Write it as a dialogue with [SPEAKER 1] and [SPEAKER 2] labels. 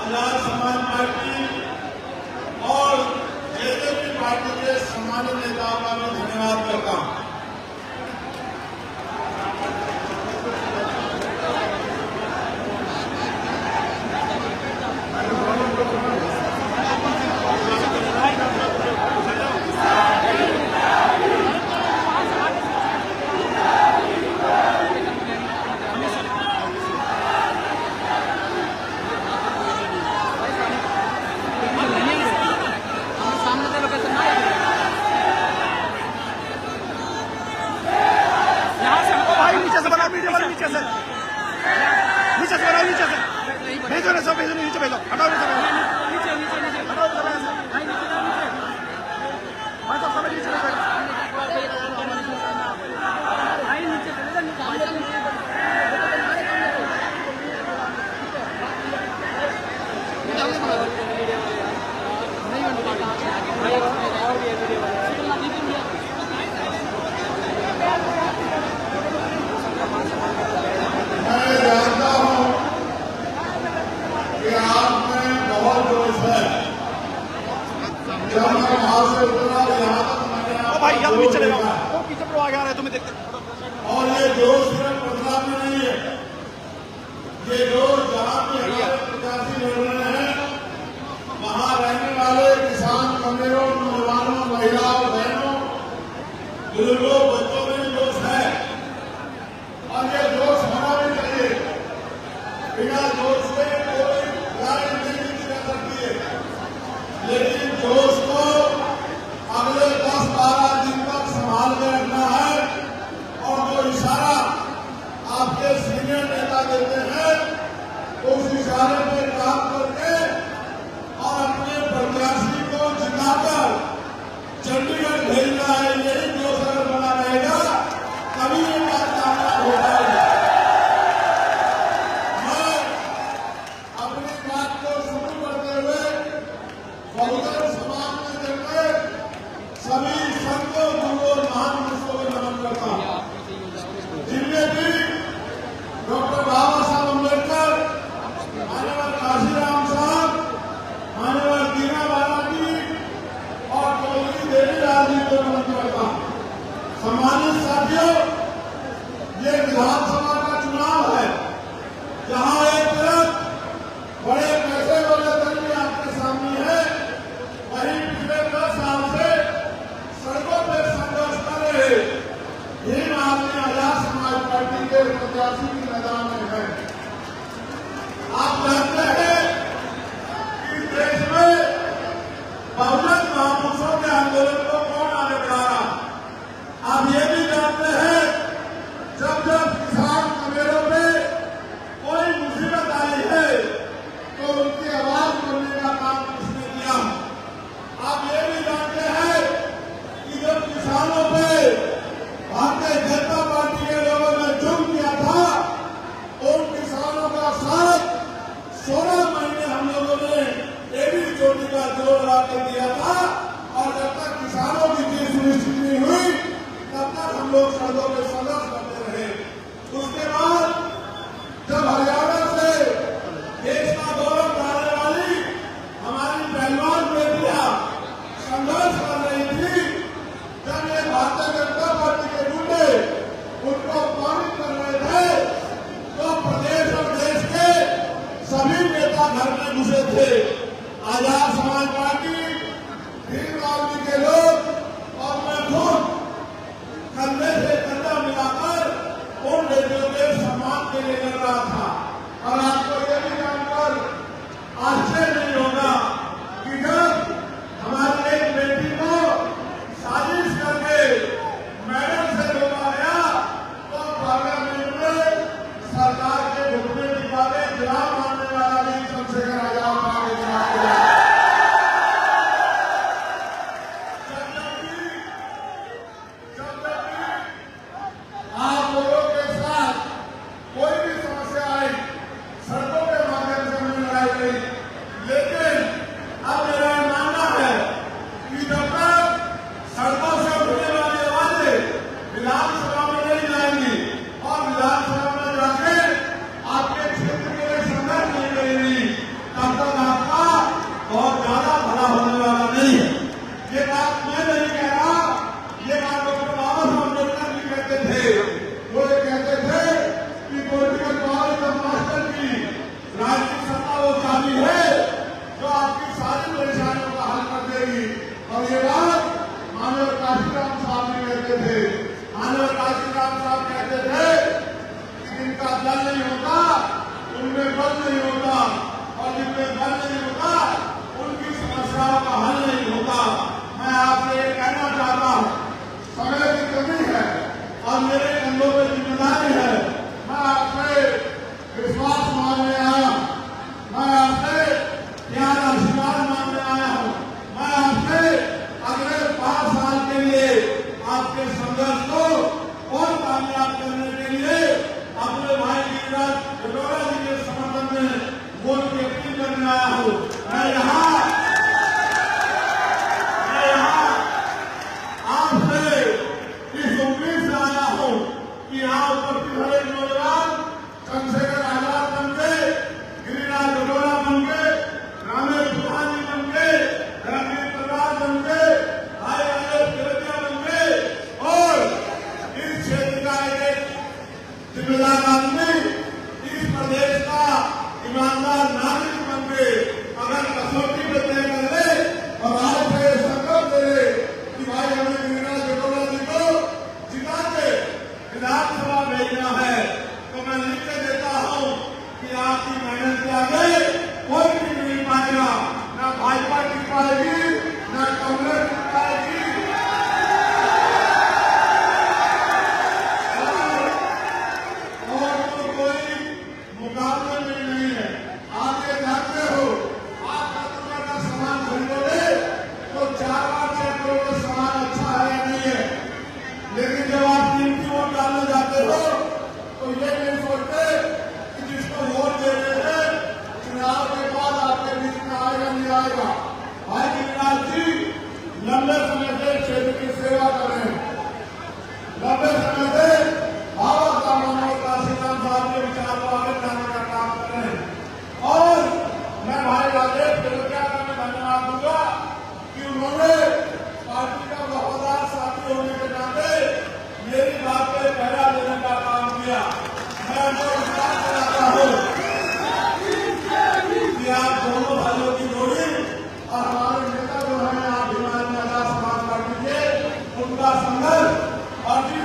[SPEAKER 1] Azad Samaj party और JJP party के सम्मानित नेताओं का मैं धन्यवाद करता हूं।
[SPEAKER 2] नीचे से बनाओ, नीचे से भेजो ना, सब भेजो, नीचे भेजो, हटाओ नीचे, नीचे नीचे हटाओ, भाई साहब सब नीचे भाई यहाँ नीचे चले जाओ, वो पीछे पर आगे आ रहे हैं, तुम्हें देखते।
[SPEAKER 1] और ये जोश सिर्फ बदलाव में नहीं है, ये जोश जहाँ पे हमारे प्रत्याशी लड़ रहे हैं वहाँ रहने वाले किसान कमेरों, नौजवानों, महिलाओं, बहनों, बुजुर्गों, बच्चों में जोश है और ये जोश होना भी चाहिए। बिना जोश से कोई राजनीति नहीं की जा सकती है, लेकिन जोश को अगले 10-12 दिन तक संभाल के रखना है और जो इशारा आपके सीनियर नेता देते हैं उस इशारे पे काम करके और अपने प्रत्याशी को जिताकर चंडीगढ़ भेजना है। यही जोश अगर बना रहेगा तभी ये बात कामयाब हो जाएगी। मैं अपनी बात को शुरू करते हुए बहुजन समाज में जगते सभी संतों, गुरुओं और महान पुरुषों को नमन करता हूं, जिनमें भी डॉक्टर बाबा साहब अम्बेडकर, माननीय काशीराम साहब, माननीय दीना बालाजी और चौधरी देवीलाल जी को नमन करता हूं। सम्मानित साथियों, ये विधानसभा का चुनाव है जहां एक तरफ बड़े पैसे वाले दल भी आपके सामने है, वहीं पिछले 10 साल से सड़कों पर संघर्ष कर रहे भीम आदमी आजाद समाज पार्टी के प्रत्याशी की मैदान में है। आप जानते हैं कि देश में बहुजन महापुरुषों के आंदोलन को कौन आगे बढ़ा रहा। आप ये भी जानते हैं जब जब किसान कमेरों पे कोई मुसीबत आई है तो उनकी आवाज बोलने का काम किसने किया। आप ये भी जानते हैं कि जब किसानों पे भारतीय जनता पार्टी के लोगों ने जुर्म किया था उन किसानों का साथ 16 महीने हम लोगों ने एडी चोटी का जोर लगा के दिया था और जब तक किसानों की जीत सुनिश्चित नहीं हुई तब तक हम लोग सड़कों पर संघर्ष करते रहे। उसके बाद जब हरियाणा से देश का गौरव बढ़ाने वाली हमारी पहलवान बेटियां संघर्ष कर रही थी, जब ये भारतीय जनता पार्टी के गुंडे मुझे सम्मान के लिए कर रहा था। और आपको ये भी जानकर आश्चर्य नहीं होगा कि जब हमारी एक बेटी को साजिश करके मैडम से रोका गया तो पार्लियामेंट में सरकार के घुटने निकाले जवाब मानने वाला भी चंद्रशेखर आजाद आगे जवाब दिया। आप लोगों के साथ कोई भी समस्या आई सड़कों के माध्यम से हमने लड़ाई करी, लेकिन अब मेरा मानना है कि जब तक सड़कों से उठने वाली आवाजें विधानसभा में नहीं जाएंगी और विधानसभा में जाके आपके क्षेत्र के लिए संघर्ष नहीं करेंगी, तब तक आपका बहुत ज्यादा भला होने वाला नहीं है। ये बात मैं नहीं कह रहा, ये बात डॉक्टर बाबा साहब अम्बेडकर भी कहते थे। वो ये कहते थे कि पॉलिटिकल पावर ऑफ मास्टर की राजनीतिक सत्ता वो चाबी है जो आपकी सारी परेशानियों का हल कर देगी। और ये बात मानव काशीराम साहब भी कहते थे। मानव काशीराम साहब कहते थे कि जिनका दल नहीं होता उनमें बल नहीं होता, और जिनमें बल नहीं होता उनकी समस्याओं का हल नहीं होता। मैं आपसे ये कहना चाहता हूँ, समय की कमी है और मेरे कंधों पर जिम्मेदारी है। मैं आपसे विश्वास मांगने आया हूँ, मैं आपसे प्यार आशीर्वाद मांगने आया हूँ। मैं आपसे अगले 5 साल के लिए आपके संघर्ष को और कामयाब करने के लिए अपने भाई गिरिराज जटोरा जी के समर्थन में वोट की अपील करने आया हूँ। मैं यहाँ आपसे इस उम्मीद से आया हूँ कि यहाँ उपस्थित हर एक नौजवान चंद्रशेखर आजाद बन के, गिरिराज जटोरा बन के, रामेश सुहानी बन के, रणवीर प्रसाद बन के, भाई आलोक तिलकिया बन के और इस क्षेत्र का एक जिम्मेदार आदमी, इस प्रदेश का ईमानदार नागरिक बन के अगर कसौटी में तय कर ले और आज से संकल्प ले कि भाई हमें गिरिराज जटोरा जी को जिता के विधानसभा भेजना है, तो मैं लिख के देता हूँ कि आपकी मेहनत के आगे कोई भी नहीं पाएगा। न भाजपा टिक पाएगी, न कांग्रेस टिक पाएगी। और तो कोई मुकाबले में नहीं है। आप ये जानते हो, आप 10 रुपए का सामान खरीदोगे तो 4 बार चेक करोगे सामान अच्छा है या नहीं है। लेकिन जब आप कीमती वोट डालने जाते हो तो ये नहीं सोचते कि जिसको वोट दे रहे हैं चुनाव के बाद आपके बीच में आएगा नहीं आएगा। भाई गिरिराज जी लंबे समय से क्षेत्र की सेवा कर रहे हैं, लंबे समय से बाबा साहब मनोहर काशीराम साहब के विचार को आगे लाने का काम कर रहे हैं। और मैं भाई राजेश तिलकिया का मैं धन्यवाद दूंगा कि उन्होंने पार्टी का वफादार साथी होने के नाते मेरी बात पे पहरा देने का काम किया। मैं उनको विश्वास दिलाता हूँ कि आप दोनों भाइयों की जोड़ी और हमारे नेता जो है आप हिमालय समाज पार्टी के उनका संघर्ष और जिस